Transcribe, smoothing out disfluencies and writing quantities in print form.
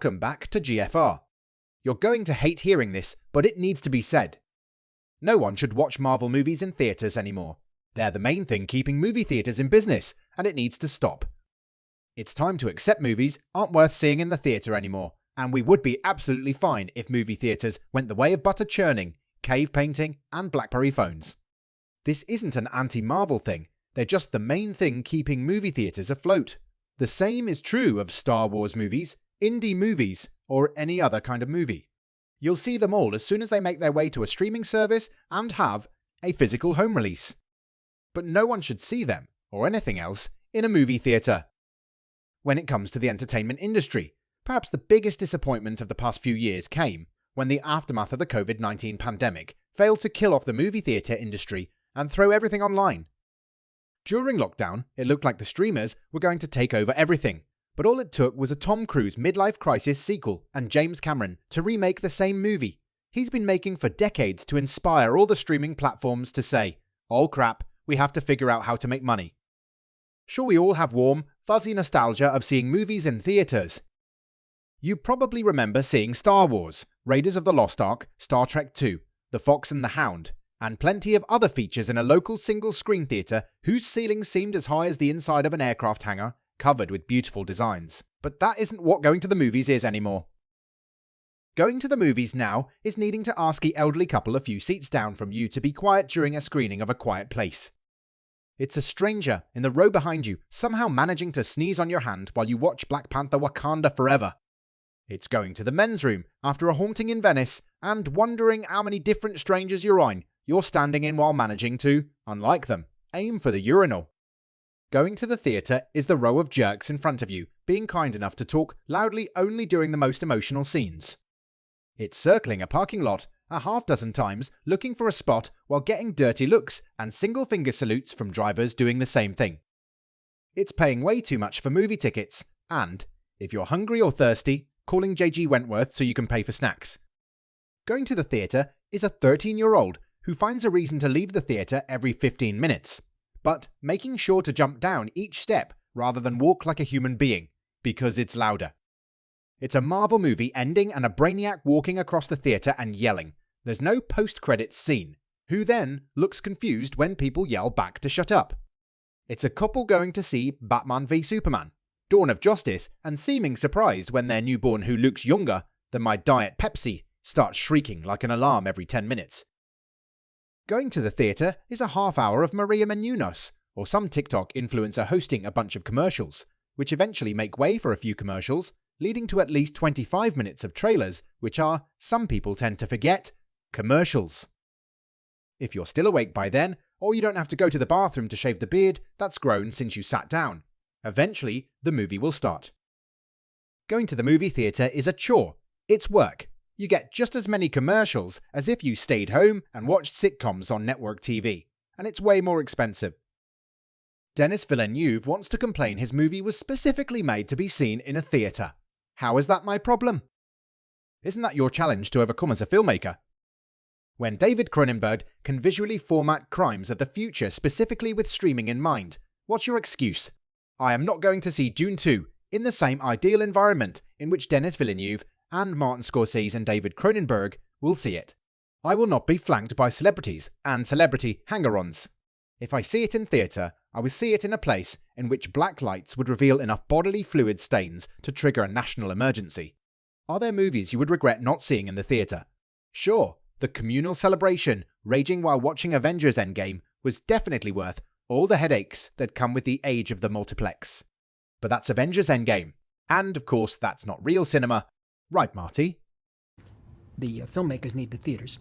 Welcome back to GFR. You're going to hate hearing this, but it needs to be said. No one should watch Marvel movies in theatres anymore. They're the main thing keeping movie theatres in business, and it needs to stop. It's time to accept movies aren't worth seeing in the theatre anymore, and we would be absolutely fine if movie theatres went the way of butter churning, cave painting, and Blackberry phones. This isn't an anti-Marvel thing, they're just the main thing keeping movie theatres afloat. The same is true of Star Wars movies, indie movies, or any other kind of movie. You'll see them all as soon as they make their way to a streaming service and have a physical home release. But no one should see them, or anything else, in a movie theatre. When it comes to the entertainment industry, perhaps the biggest disappointment of the past few years came when the aftermath of the COVID-19 pandemic failed to kill off the movie theatre industry and throw everything online. During lockdown, it looked like the streamers were going to take over everything, but all it took was a Tom Cruise midlife crisis sequel and James Cameron to remake the same movie he's been making for decades to inspire all the streaming platforms to say, "Oh crap, we have to figure out how to make money." Sure, we all have warm, fuzzy nostalgia of seeing movies in theatres. You probably remember seeing Star Wars, Raiders of the Lost Ark, Star Trek II, The Fox and the Hound, and plenty of other features in a local single-screen theatre whose ceilings seemed as high as the inside of an aircraft hangar, covered with beautiful designs. But that isn't what going to the movies is anymore. Going to the movies now is needing to ask the elderly couple a few seats down from you to be quiet during a screening of A Quiet Place. It's a stranger in the row behind you somehow managing to sneeze on your hand while you watch Black Panther Wakanda Forever. It's going to the men's room after a haunting in Venice and wondering how many different strangers you're standing in while managing to, unlike them, aim for the urinal. Going to the theatre is the row of jerks in front of you being kind enough to talk loudly only during the most emotional scenes. It's circling a parking lot a half-dozen times looking for a spot while getting dirty looks and single-finger salutes from drivers doing the same thing. It's paying way too much for movie tickets and, if you're hungry or thirsty, calling JG Wentworth so you can pay for snacks. Going to the theatre is a 13-year-old who finds a reason to leave the theatre every 15 minutes, but making sure to jump down each step rather than walk like a human being, because it's louder. It's a Marvel movie ending and a brainiac walking across the theatre and yelling. There's no post-credits scene, who then looks confused when people yell back to shut up. It's a couple going to see Batman v Superman, Dawn of Justice, and seeming surprised when their newborn who looks younger than my Diet Pepsi starts shrieking like an alarm every 10 minutes. Going to the theatre is a half hour of Maria Menounos, or some TikTok influencer hosting a bunch of commercials, which eventually make way for a few commercials, leading to at least 25 minutes of trailers, which are, some people tend to forget, commercials. If you're still awake by then, or you don't have to go to the bathroom to shave the beard that's grown since you sat down, eventually the movie will start. Going to the movie theatre is a chore. It's work. You get just as many commercials as if you stayed home and watched sitcoms on network TV, and it's way more expensive. Denis Villeneuve wants to complain his movie was specifically made to be seen in a theatre. How is that my problem? Isn't that your challenge to overcome as a filmmaker? When David Cronenberg can visually format crimes of the future specifically with streaming in mind, what's your excuse? I am not going to see Dune 2 in the same ideal environment in which Denis Villeneuve and Martin Scorsese and David Cronenberg will see it. I will not be flanked by celebrities and celebrity hanger-ons. If I see it in theatre, I will see it in a place in which black lights would reveal enough bodily fluid stains to trigger a national emergency. Are there movies you would regret not seeing in the theatre? Sure, the communal celebration raging while watching Avengers Endgame was definitely worth all the headaches that come with the age of the multiplex. But that's Avengers Endgame. And of course, that's not real cinema. Right, Marty? The filmmakers need the theaters.